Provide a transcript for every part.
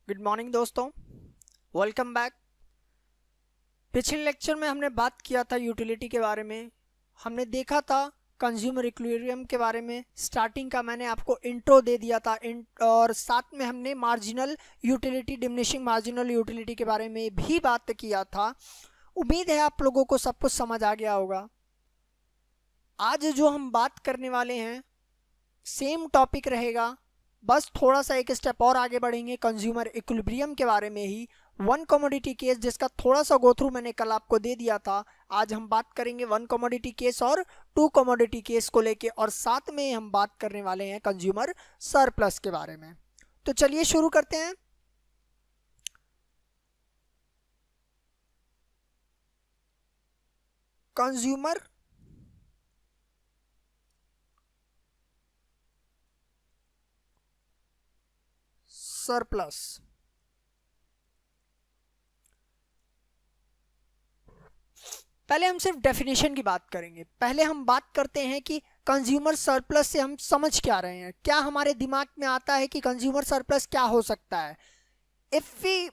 Good morning दोस्तों, welcome back. पिछले lecture में हमने बात किया था यूटिलिटी के बारे में। हमने देखा था कंज्यूमर इक्विलिब्रियम के बारे में। स्टार्टिंग का मैंने आपको इंट्रो दे दिया था और साथ में हमने marginal utility, diminishing marginal utility के बारे में भी बात किया था। उम्मीद है आप लोगों को सब कुछ समझ आ गया होगा। आज जो हम बात करने वाले हैं सेम टॉपिक रहेगा, बस थोड़ा सा एक स्टेप और आगे बढ़ेंगे कंज्यूमर इक्विलिब्रियम के बारे में ही। वन कमोडिटी केस जिसका थोड़ा सा गो थ्रू मैंने कल आपको दे दिया था, आज हम बात करेंगे वन कमोडिटी केस और टू कमोडिटी केस को लेके, और साथ में हम बात करने वाले हैं कंज्यूमर सरप्लस के बारे में। तो चलिए शुरू करते हैं। कंज्यूमर सरप्लस, पहले हम सिर्फ डेफिनेशन की बात करेंगे। पहले हम बात करते हैं कि कंज्यूमर सरप्लस से हम समझ क्या रहे हैं, क्या हमारे दिमाग में आता है कि कंज्यूमर सरप्लस क्या हो सकता है। If we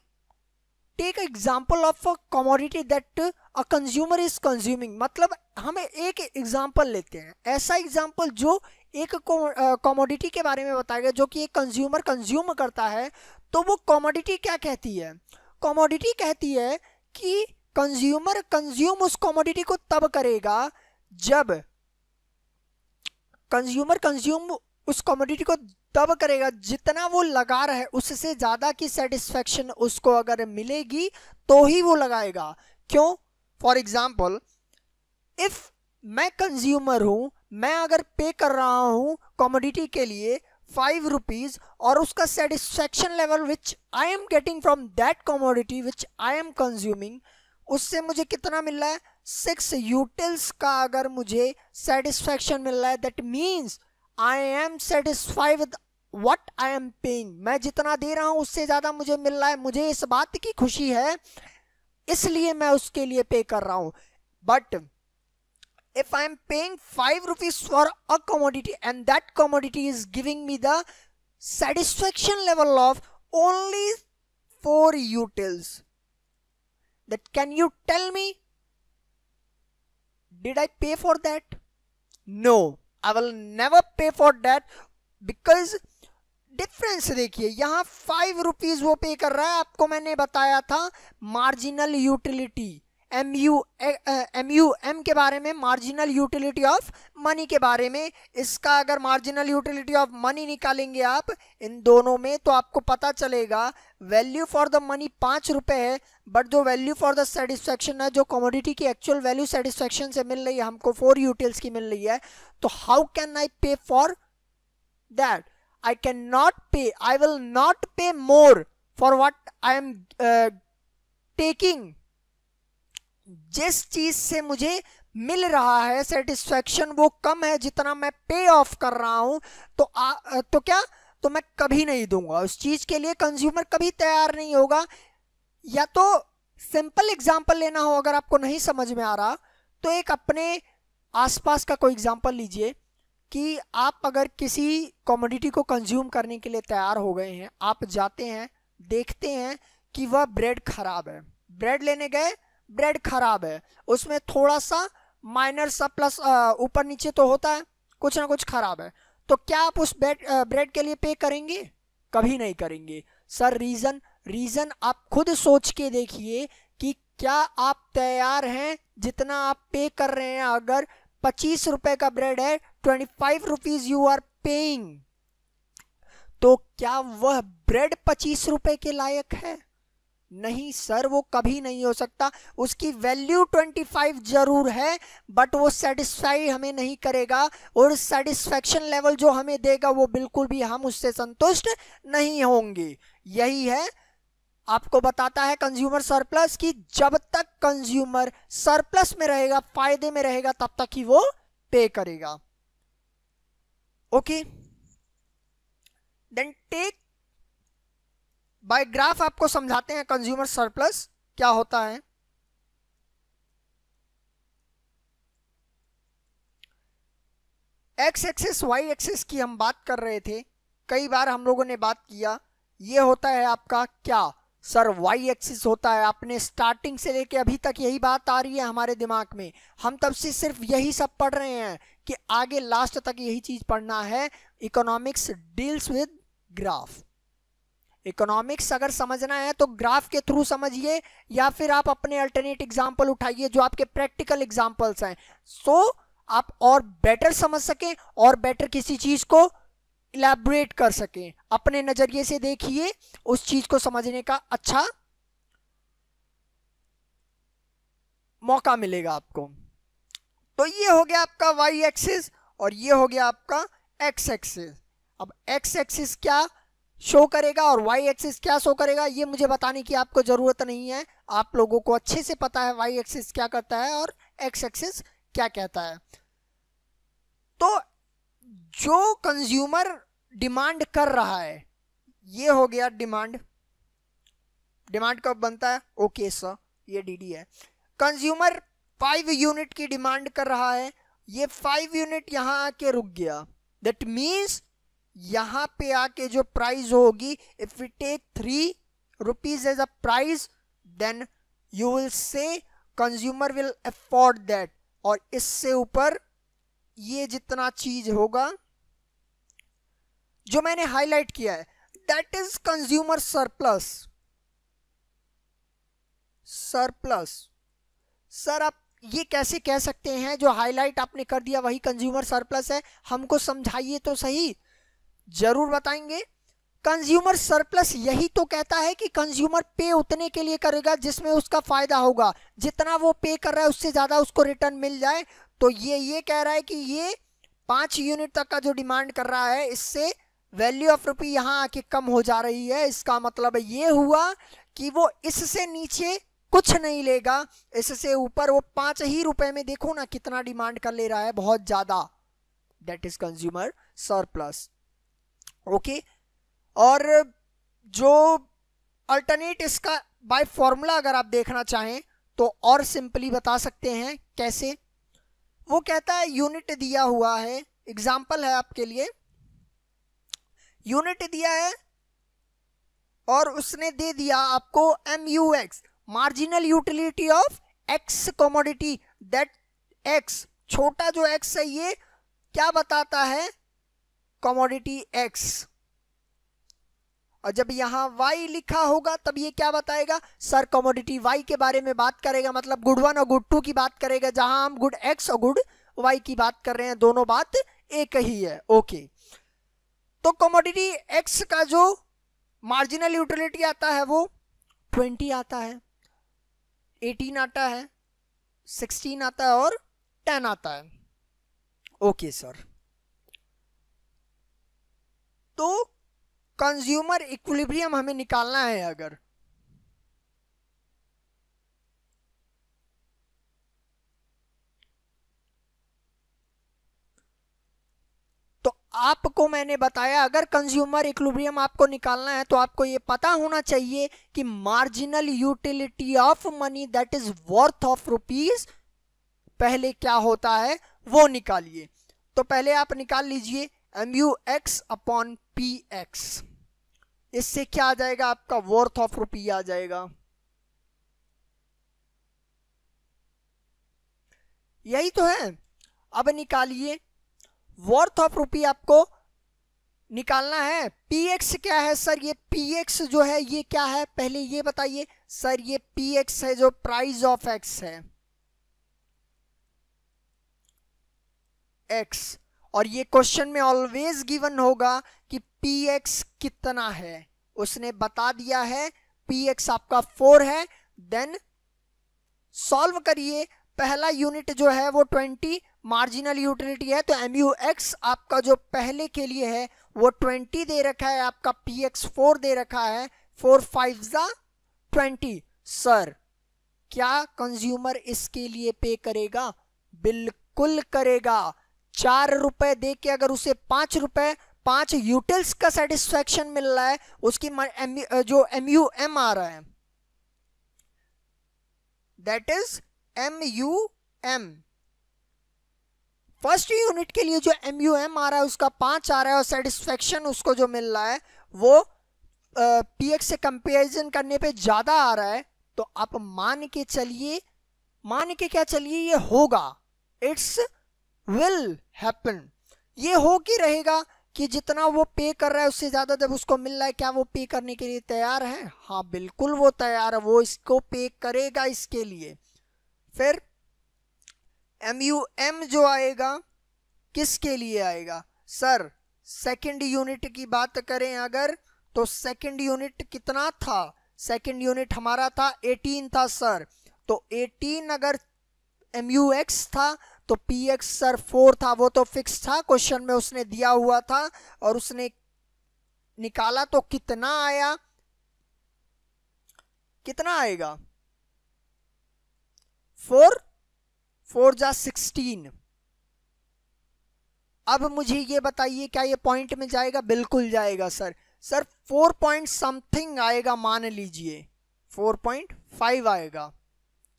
take example of a commodity that a consumer is consuming, मतलब हम एक एग्जाम्पल लेते हैं, ऐसा एग्जाम्पल जो एक कमोडिटी के बारे में बताएगा जो कि एक कंज्यूमर कंज्यूम करता है। तो वो कमोडिटी क्या कहती है? कमोडिटी कहती है कि कंज्यूमर कंज्यूम उस कमोडिटी को तब करेगा जब कंज्यूमर कंज्यूम उस कमोडिटी को तब करेगा जितना वो लगा रहा है उससे ज़्यादा की सेटिस्फेक्शन उसको अगर मिलेगी तो ही वो लगाएगा। क्यों? फॉर एग्जाम्पल, इफ मैं कंज्यूमर हूं, मैं अगर पे कर रहा हूं कमोडिटी के लिए 5 रुपीज और उसका satisfaction level which I am getting from that commodity which I am consuming, उससे मुझे कितना मिल रहा है? 6 यूटिल्स का अगर मुझे सेटिस्फेक्शन मिल रहा है, that means I am satisfied with what I am paying. मैं जितना दे रहा हूं उससे ज्यादा मुझे मिल रहा है, मुझे इस बात की खुशी है, इसलिए मैं उसके लिए पे कर रहा हूं। But if I am paying 5 rupees for a commodity and that commodity is giving me the satisfaction level of only 4 utils, that can you tell me, did I pay for that? No, I will never pay for that, because difference देखिए, यहाँ 5 rupees वो पे कर रहा है। आपको मैंने बताया था मार्जिनल यूटिलिटी, MUM के बारे में, मार्जिनल यूटिलिटी ऑफ मनी के बारे में। इसका अगर मार्जिनल यूटिलिटी ऑफ मनी निकालेंगे आप इन दोनों में तो आपको पता चलेगा वैल्यू फॉर द मनी 5 रुपए है, बट जो वैल्यू फॉर द सेटिस्फेक्शन है, जो कमोडिटी की एक्चुअल वैल्यू सेटिस्फेक्शन से मिल रही है, हमको 4 यूटिल्स की मिल रही है। तो हाउ कैन आई पे for that? I cannot pay, I will not pay more for what I am taking। जिस चीज से मुझे मिल रहा है सेटिस्फेक्शन वो कम है जितना मैं पे ऑफ कर रहा हूं, तो क्या, तो मैं कभी नहीं दूंगा उस चीज के लिए, कंज्यूमर कभी तैयार नहीं होगा। या तो सिंपल एग्जांपल लेना हो, अगर आपको नहीं समझ में आ रहा तो एक अपने आसपास का कोई एग्जांपल लीजिए कि आप अगर किसी कमोडिटी को कंज्यूम करने के लिए तैयार हो गए हैं, आप जाते हैं, देखते हैं कि वह ब्रेड खराब है, ब्रेड लेने गए, ब्रेड खराब है, उसमें थोड़ा सा माइनर सा प्लस ऊपर नीचे तो होता है, कुछ ना कुछ खराब है, तो क्या आप उस ब्रेड के लिए पे करेंगे? कभी नहीं करेंगे। सर रीजन आप खुद सोच के देखिए कि क्या आप तैयार हैं जितना आप पे कर रहे हैं? अगर 25 रुपए का ब्रेड है, 25 रुपीज यू आर पेइंग, तो क्या वह ब्रेड 25 रुपए के लायक है? नहीं सर, वो कभी नहीं हो सकता। उसकी वैल्यू 25 जरूर है, बट वो सेटिस्फाई हमें नहीं करेगा, और सेटिस्फेक्शन लेवल जो हमें देगा वो बिल्कुल भी हम उससे संतुष्ट नहीं होंगे। यही है, आपको बताता है कंज्यूमर सरप्लस कि जब तक कंज्यूमर सरप्लस में रहेगा, फायदे में रहेगा, तब तक ही वो पे करेगा। Okay, then take by graph आपको समझाते हैं कंज्यूमर सरप्लस क्या होता है। एक्स एक्सिस वाई एक्सिस की हम बात कर रहे थे, कई बार हम लोगों ने बात किया। ये होता है आपका क्या सर, वाई एक्सिस होता है। आपने स्टार्टिंग से लेके अभी तक यही बात आ रही है हमारे दिमाग में, हम तब से सिर्फ यही सब पढ़ रहे हैं कि आगे लास्ट तक यही चीज पढ़ना है। Economics deals with graph. Economics अगर समझना है तो ग्राफ के थ्रू समझिए, या फिर आप अपने अल्टरनेट एग्जाम्पल उठाइए जो आपके प्रैक्टिकल एग्जाम्पल्स हैं, सो आप और बेटर समझ सकें और बेटर किसी चीज को इलैबोरेट कर सकें। अपने नजरिए से देखिए, उस चीज को समझने का अच्छा मौका मिलेगा आपको। तो ये हो गया आपका वाई एक्सिस और ये हो गया आपका एक्स एक्सिस। अब एक्स एक्सिस क्या शो करेगा और वाई एक्सिस क्या शो करेगा, ये मुझे बताने की आपको जरूरत नहीं है। आप लोगों को अच्छे से पता है वाई एक्सिस क्या करता है और एक्स एक्सिस क्या कहता है। तो जो कंज्यूमर डिमांड कर रहा है, ये हो गया डिमांड। डिमांड कब बनता है, ओके सर, ये डीडी है। कंज्यूमर 5 यूनिट की डिमांड कर रहा है, ये 5 यूनिट यहां आके रुक गया। दैट मीन्स यहां पे आके जो प्राइस होगी, if we take 3 rupees as a price, then you will say consumer will afford that. और इससे ऊपर ये जितना चीज होगा जो मैंने हाईलाइट किया है, that is consumer surplus. Surplus sir आप ये कैसे कह सकते हैं, जो हाईलाइट आपने कर दिया वही कंज्यूमर सरप्लस है? हमको समझाइए तो सही। जरूर बताएंगे। कंज्यूमर सरप्लस यही तो कहता है कि कंज्यूमर पे उतने के लिए करेगा जिसमें उसका फायदा होगा, जितना वो पे कर रहा है उससे ज्यादा उसको रिटर्न मिल जाए। तो ये कह रहा है कि ये 5 यूनिट तक का जो डिमांड कर रहा है, इससे वैल्यू ऑफ रुपी यहां आके कम हो जा रही है। इसका मतलब ये हुआ कि वो इससे नीचे कुछ नहीं लेगा, इससे ऊपर वो 5 ही रुपए में देखो ना कितना डिमांड कर ले रहा है, बहुत ज्यादा। That is consumer surplus. Okay, और जो अल्टरनेट इसका बाय फॉर्मूला अगर आप देखना चाहें तो और सिंपली बता सकते हैं। कैसे? वो कहता है यूनिट दिया हुआ है, एग्जांपल है आपके लिए, यूनिट दिया है और उसने दे दिया आपको MUX, marginal utility of x commodity. That x, छोटा जो एक्स है, ये क्या बताता है, कमोडिटी एक्स। और जब यहां वाई लिखा होगा तब ये क्या बताएगा, सर कमोडिटी वाई के बारे में बात करेगा, मतलब गुड 1 और गुड 2 की बात करेगा, जहां हम गुड एक्स और गुड वाई की बात कर रहे हैं, दोनों बात एक ही है। ओके, तो कमोडिटी एक्स का जो मार्जिनल यूटिलिटी आता है वो 20 आता है, 18 आता है, 16 आता है और 10 आता है। ओके सर, तो कंज्यूमर इक्विलिब्रियम हमें निकालना है। अगर तो आपको मैंने बताया, अगर कंज्यूमर इक्विलिब्रियम आपको निकालना है तो आपको ये पता होना चाहिए कि marginal utility of money, that is worth of rupees, पहले क्या होता है वो निकालिए। तो पहले आप निकाल लीजिए MUX अपॉन PX। इससे क्या आ जाएगा, आपका वर्थ ऑफ रुपी आ जाएगा। यही तो है। अब निकालिए, वर्थ ऑफ रुपी आपको निकालना है। PX क्या है सर, ये PX जो है ये क्या है, पहले ये बताइए सर। ये PX है जो प्राइस ऑफ X है, X। और ये क्वेश्चन में ऑलवेज गिवन होगा कि PX कितना है, उसने बता दिया है PX आपका 4 है। देन सॉल्व करिए, पहला यूनिट जो है वो 20 मार्जिनल यूटिलिटी है, तो MUX आपका जो पहले के लिए है वो 20 दे रखा है, आपका PX 4 दे रखा है, 4 5 20। सर क्या कंज्यूमर इसके लिए पे करेगा? बिल्कुल करेगा। 4 रुपए दे के अगर उसे 5 रुपए 5 यूटिल्स का सेटिस्फैक्शन मिल रहा है, उसकी जो MUM आ रहा है, that is MUM, first unit के लिए जो MUM आ रहा है उसका 5 आ रहा है, और सेटिस्फैक्शन उसको जो मिल रहा है वो पी एक्स से कंपेरिजन करने पे ज़्यादा आ रहा है तो आप मान के क्या चलिए ये होगा, इट्स विल हैपन, ये हो के रहेगा कि जितना वो पे कर रहा है उससे ज़्यादा जब उसको मिल रहा है, क्या वो पे करने के लिए तैयार है? हाँ बिल्कुल वो तैयार है, वो इसको पे करेगा इसके लिए। फिर MUM जो आएगा किसके लिए आएगा? सर सेकंड यूनिट की बात करें अगर तो सेकंड यूनिट कितना था? सेकंड यूनिट हमारा था 18 था सर, तो 18 अगर MUX था तो PX सर 4 था, वो तो फिक्स था, क्वेश्चन में उसने दिया हुआ था और उसने निकाला तो कितना आया, कितना आएगा? 4 जा 16। अब मुझे ये बताइए क्या ये पॉइंट में जाएगा? बिल्कुल जाएगा सर। सर 4 पॉइंट समथिंग आएगा, मान लीजिए 4.5 आएगा,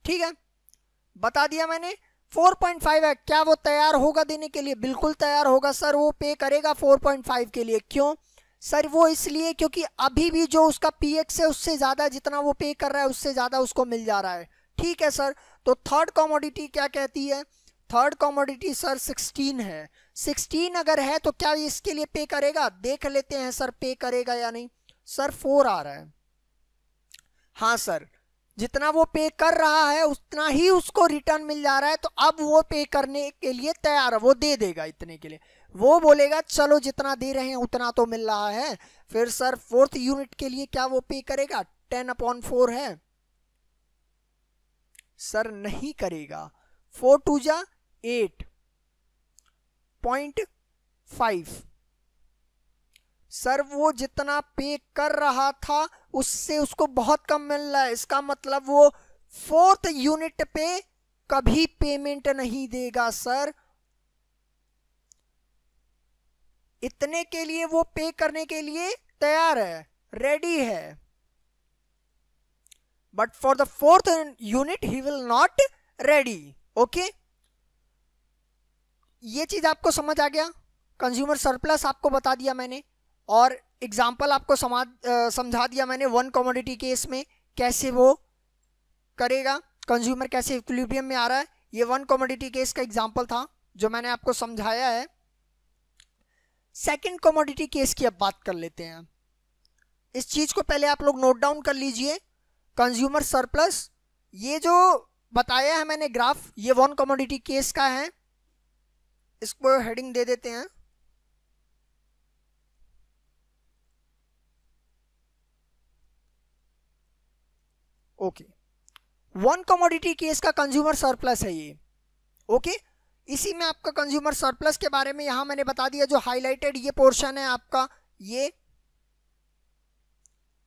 ठीक है, बता दिया मैंने 4.5 है। क्या वो तैयार होगा देने के लिए? बिल्कुल तैयार होगा सर, वो पे करेगा 4.5 के लिए। क्यों सर? वो इसलिए क्योंकि अभी भी जो उसका PX है उससे ज़्यादा जितना वो पे कर रहा है उससे ज़्यादा उसको मिल जा रहा है, ठीक है सर। तो थर्ड कमोडिटी क्या कहती है? थर्ड कमोडिटी सर 16 है। 16 अगर है तो क्या इसके लिए पे करेगा? देख लेते हैं सर पे करेगा या नहीं। सर 4 आ रहा है, हाँ सर, जितना वो पे कर रहा है उतना ही उसको रिटर्न मिल जा रहा है, तो अब वो पे करने के लिए तैयार है, वो दे देगा इतने के लिए, वो बोलेगा चलो जितना दे रहे हैं उतना तो मिल रहा है। फिर सर फोर्थ यूनिट के लिए क्या वो पे करेगा? 10/4 है सर, नहीं करेगा। 4 2 जा 8.5 सर, वो जितना पे कर रहा था उससे उसको बहुत कम मिल रहा है, इसका मतलब वो फोर्थ यूनिट पे कभी पेमेंट नहीं देगा सर। इतने के लिए वो पे करने के लिए तैयार है, रेडी है, but for the fourth unit he will not ready. Okay, ये चीज आपको समझ आ गया? कंज्यूमर सरप्लस आपको बता दिया मैंने और एग्जाम्पल आपको समझा दिया मैंने वन कमोडिटी केस में कैसे वो करेगा, कंज्यूमर कैसे इक्विलिब्रियम में आ रहा है। ये वन कमोडिटी केस का एग्जाम्पल था जो मैंने आपको समझाया है। सेकंड कमोडिटी केस की अब बात कर लेते हैं। इस चीज को पहले आप लोग नोट डाउन कर लीजिए। कंज्यूमर सरप्लस, ये जो बताया है मैंने ग्राफ, ये वन कमोडिटी केस का है, इसको हेडिंग दे देते हैं। ओके, वन कमोडिटी केस का कंज्यूमर सरप्लस है ये। ओके, इसी में आपका कंज्यूमर सरप्लस के बारे में यहां मैंने बता दिया, जो हाईलाइटेड ये पोर्शन है आपका, ये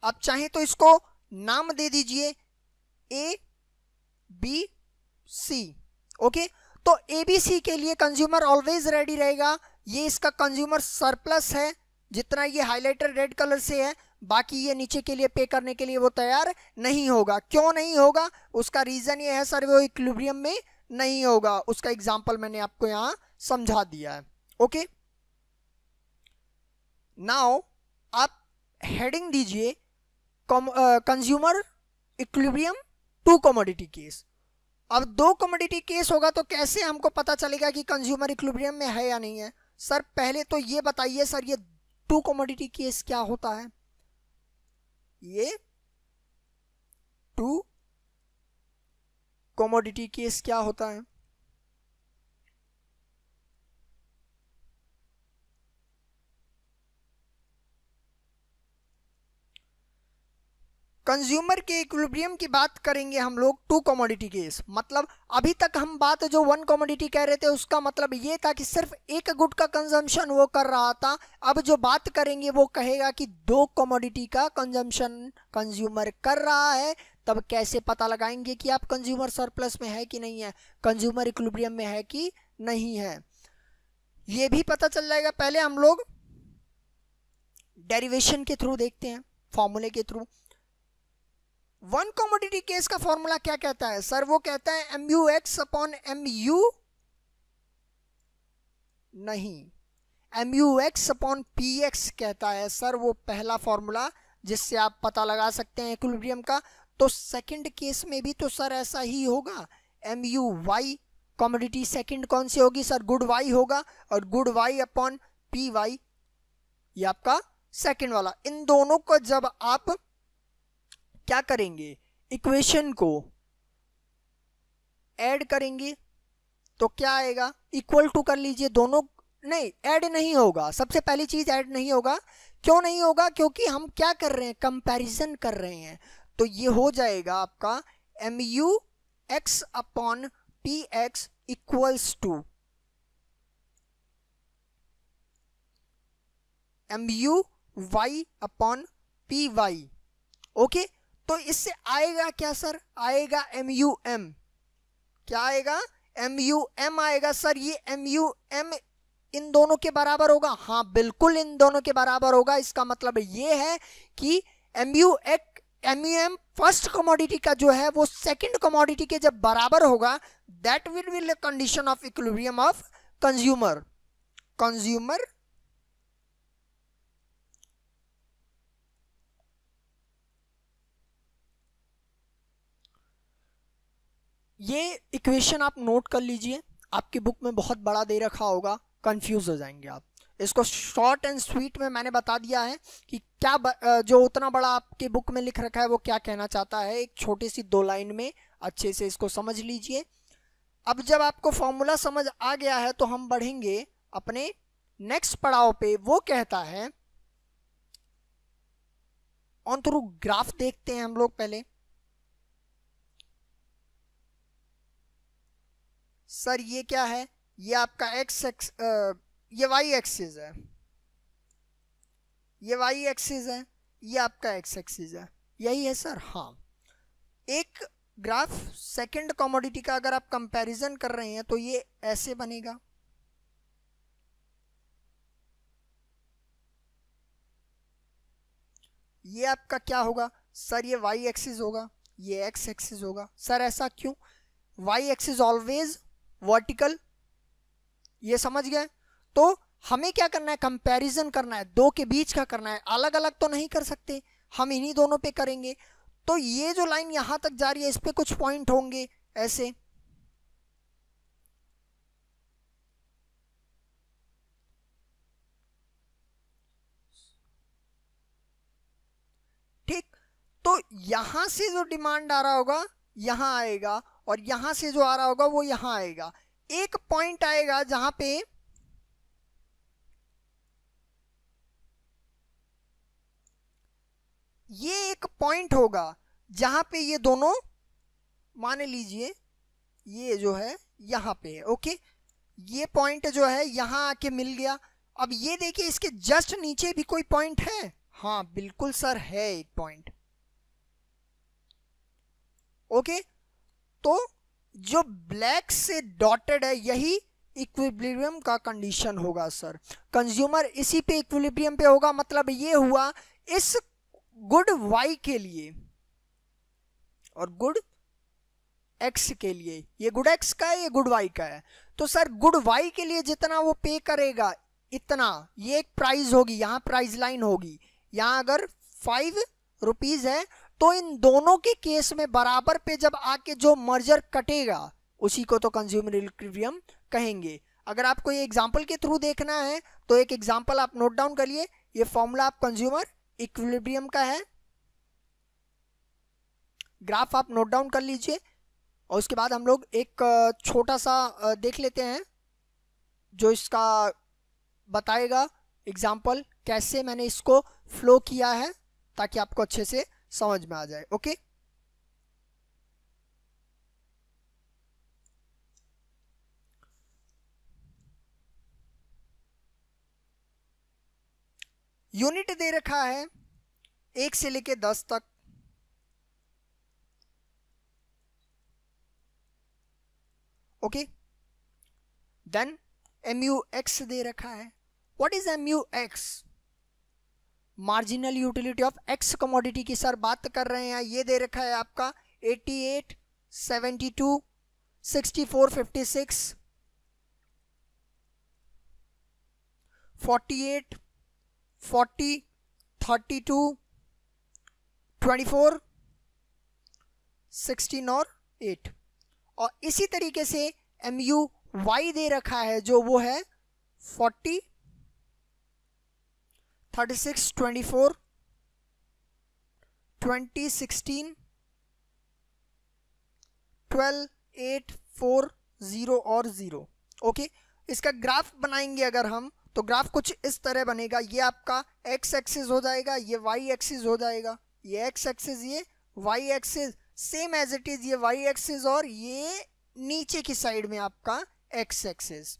आप चाहें तो इसको नाम दे दीजिए ABC। ओके, तो ABC के लिए कंज्यूमर ऑलवेज रेडी रहेगा, ये इसका कंज्यूमर सरप्लस है, जितना ये हाईलाइटेड रेड कलर से है, बाकी ये नीचे के लिए पे करने के लिए वो तैयार नहीं होगा। क्यों नहीं होगा? उसका रीजन ये है सर, वो इक्विलिब्रियम में नहीं होगा, उसका एग्जांपल मैंने आपको यहां समझा दिया है। ओके, नाउ आप हेडिंग दीजिए consumer equilibrium two commodity case. अब दो कमोडिटी केस होगा तो कैसे हमको पता चलेगा कि कंज्यूमर इक्विलिब्रियम में है या नहीं है? सर पहले तो ये बताइए सर, ये टू कमोडिटी केस क्या होता है? ये टू कमोडिटी केस क्या होता है? कंज्यूमर के इक्विलिब्रियम की बात करेंगे हम लोग टू कमोडिटी केस। मतलब अभी तक हम बात जो वन कमोडिटी कह रहे थे उसका मतलब ये था कि सिर्फ एक गुड का कंजम्पशन वो कर रहा था। अब जो बात करेंगे वो कहेगा कि दो कमोडिटी का कंजम्पशन कंज्यूमर कर रहा है। तब कैसे पता लगाएंगे कि आप कंज्यूमर सरप्लस में है कि नहीं है, कंज्यूमर इक्विलिब्रियम में है कि नहीं है, ये भी पता चल जाएगा। पहले हम लोग डेरिवेशन के थ्रू देखते हैं, फॉर्मूले के थ्रू। वन कमोडिटी केस का फॉर्मूला क्या कहता है सर? वो कहता है MUX अपॉन MU, नहीं, MUX अपॉन PX कहता है सर, वो पहला फॉर्मूला जिससे आप पता लगा सकते हैं इक्विलिब्रियम का। तो सेकंड केस में भी तो सर ऐसा ही होगा, M U Y commodity second कौन सी होगी सर, गुड वाई होगा, और good Y upon P Y ये आपका सेकंड वाला। इन दोनों को जब आप क्या करेंगे, इक्वेशन को ऐड करेंगे तो क्या आएगा, इक्वल टू कर लीजिए दोनों, नहीं ऐड नहीं होगा, सबसे पहली चीज ऐड नहीं होगा। क्यों नहीं होगा, क्योंकि हम क्या कर रहे हैं, कंपैरिजन कर रहे हैं। तो ये हो जाएगा आपका M U X upon P X equals to M U Y upon P Y. Okay, तो इससे आएगा क्या सर, आएगा एम यू एम, क्या आएगा, एम यू एम आएगा सर। ये एम यू एम इन दोनों के बराबर होगा, हाँ बिल्कुल इन दोनों के बराबर होगा। इसका मतलब ये है कि M U M first commodity का जो है वो सेकंड कमोडिटी के जब बराबर होगा, that will be the condition of equilibrium of consumer. ये इक्वेशन आप नोट कर लीजिए, आपकी बुक में बहुत बड़ा दे रखा होगा, कंफ्यूज हो जाएंगे आप। इसको शॉर्ट एंड स्वीट में मैंने बता दिया है कि क्या जो उतना बड़ा आपके बुक में लिख रखा है वो क्या कहना चाहता है, एक छोटी सी 2 लाइन में अच्छे से इसको समझ लीजिए। अब जब आपको फॉर्मूला समझ आ गया है तो हम बढ़ेंगे अपने नेक्स्ट पड़ाव पे। वो कहता है ऑन थ्रू ग्राफ देखते हैं हम लोग पहले। सर ये क्या है, ये आपका ये वाई एक्सिस है, ये वाई एक्सिस है, ये आपका एक्स एक्सिस है, यही है सर। हाँ, एक ग्राफ सेकंड कमोडिटी का अगर आप कंपैरिजन कर रहे हैं तो ये ऐसे बनेगा, ये आपका क्या होगा सर, ये वाई एक्सिस होगा, ये एक्स एक्सिस होगा। सर ऐसा क्यों, वाई एक्सिस ऑलवेज वर्टिकल, ये समझ गए। तो हमें क्या करना है, कंपैरिजन करना है, दो के बीच का करना है, अलग अलग तो नहीं कर सकते, हम इन्हीं दोनों पे करेंगे। तो ये जो लाइन यहां तक जा रही है इस पे कुछ पॉइंट होंगे ऐसे, ठीक। तो यहां से जो डिमांड आ रहा होगा यहां आएगा, और यहां से जो आ रहा होगा वो यहां आएगा। एक पॉइंट आएगा जहां पे ये एक पॉइंट होगा जहां पे ये दोनों, मान लीजिए ये जो है यहां पे है, ओके, ये पॉइंट जो है यहां आके मिल गया। अब ये देखिए इसके जस्ट नीचे भी कोई पॉइंट है, हाँ बिल्कुल सर है एक पॉइंट, ओके। तो जो ब्लैक से डॉटेड है यही इक्विलिब्रियम का कंडीशन होगा सर। कंज्यूमर इसी पे इक्विलिब्रियम पे होगा, मतलब ये हुआ इस गुड वाई के लिए और गुड एक्स के लिए। ये गुड एक्स का है, ये गुड वाई का है। तो सर गुड वाई के लिए जितना वो पे करेगा इतना, ये एक प्राइस होगी, यहाँ प्राइस लाइन होगी, यहाँ अगर 5 रुपीज है तो इन दोनों के केस में बराबर पे जब आके जो मर्जर कटेगा उसी को तो कंज्यूमर इक्विलिब्रियम कहेंगे। अगर आपको ये एग्जांपल के थ्रू देखना है तो एक एग्जांपल आप नोट डाउन करिए। ये फॉर्मूला आप कंज्यूमर इक्विलिब्रियम का है, ग्राफ आप नोट डाउन कर लीजिए, और उसके बाद हम लोग एक छोटा सा देख लेते हैं जो इसका बताएगा एग्जाम्पल कैसे मैंने इसको फ्लो किया है, ताकि आपको अच्छे से समझ में आ जाए। ओके, यूनिट दे रखा है 1 से लेके 10 तक, ओके। देन MUX दे रखा है। What is MUX? Marginal utility of x commodity की सर बात कर रहे हैं। ये दे रखा है आपका 88, 72, 64, 56, 48, 40, 32, 24, 16 और 8। और इसी तरीके से MUY दे रखा है जो वो है 40, 36, 24, 20, 16, 12, 8, 4, 0 और 0। ओके, इसका ग्राफ बनाएंगे अगर हम, तो ग्राफ कुछ इस तरह बनेगा। ये आपका x एक्सिस हो जाएगा, ये y एक्सिस हो जाएगा, ये x एक्सिस, ये y axis, same as it is ये y एक्सिस, और ये नीचे की साइड में आपका x एक्सिस।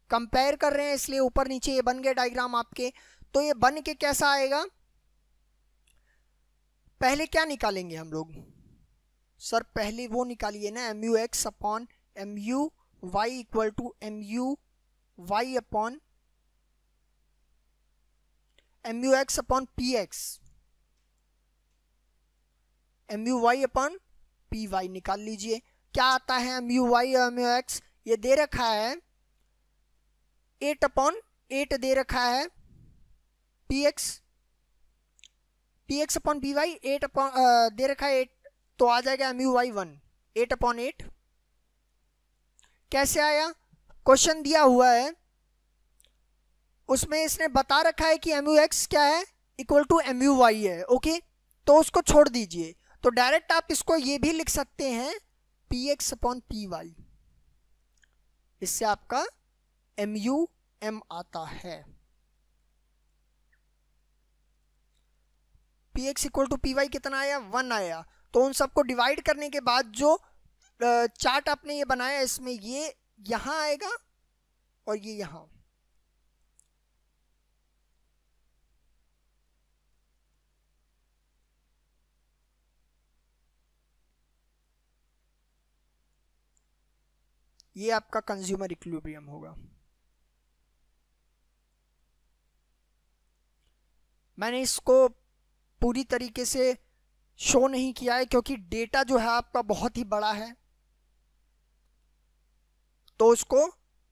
कंपेयर कर रहे हैं इसलिए ऊपर नीचे ये बन गए डायग्राम आपके। तो ये बन के कैसा आएगा, पहले क्या निकालेंगे हम लोग सर? पहले वो निकालिए ना, MUX upon MUY equal to MUY upon MUX upon PX, MUY upon PY निकाल लीजिए। क्या आता है MUY और MUX? ये दे रखा है 8 अपॉन 8 दे रखा है PX अपॉन PY 8 अपॉन दे रखा है 8, तो आ जाएगा MUY1 8 अपॉन 8। कैसे आया? क्वेश्चन दिया हुआ है उसमें इसने बता रखा है कि MUX क्या है, इक्वल टू MUY है। ओके, तो उसको छोड़ दीजिए, तो डायरेक्ट आप इसको ये भी लिख सकते हैं PX अपॉन PY। इससे आपका MUM आता है। PX इक्वल टू PY कितना आया? 1 आया। तो उन सबको डिवाइड करने के बाद जो चार्ट आपने ये बनाया, इसमें ये यहां आएगा और ये यहां। ये आपका कंज्यूमर इक्विलिब्रियम होगा। मैंने इसको पूरी तरीके से शो नहीं किया है क्योंकि डेटा जो है आपका बहुत ही बड़ा है, तो उसको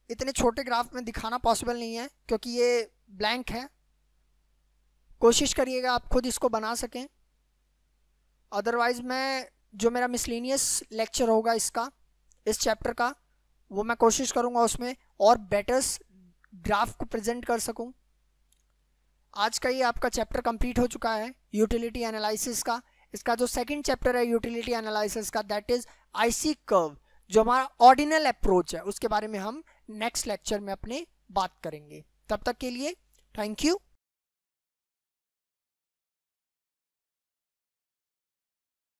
इतने छोटे ग्राफ में दिखाना पॉसिबल नहीं है क्योंकि ये ब्लैंक है। कोशिश करिएगा आप खुद इसको बना सकें, अदरवाइज मैं जो मेरा मिसलेनियस लेक्चर होगा इसका, इस चैप्टर का, वो मैं कोशिश करूंगा उसमें और बेटर ग्राफ को प्रेजेंट कर सकूं। आज का ये आपका चैप्टर कंप्लीट हो चुका है यूटिलिटी एनालिसिस का। इसका जो सेकंड चैप्टर है यूटिलिटी एनालिसिस का, दैट इज IC कर्व, जो हमारा ऑर्डिनल अप्रोच है, उसके बारे में हम नेक्स्ट लेक्चर में अपने बात करेंगे। तब तक के लिए थैंक यू।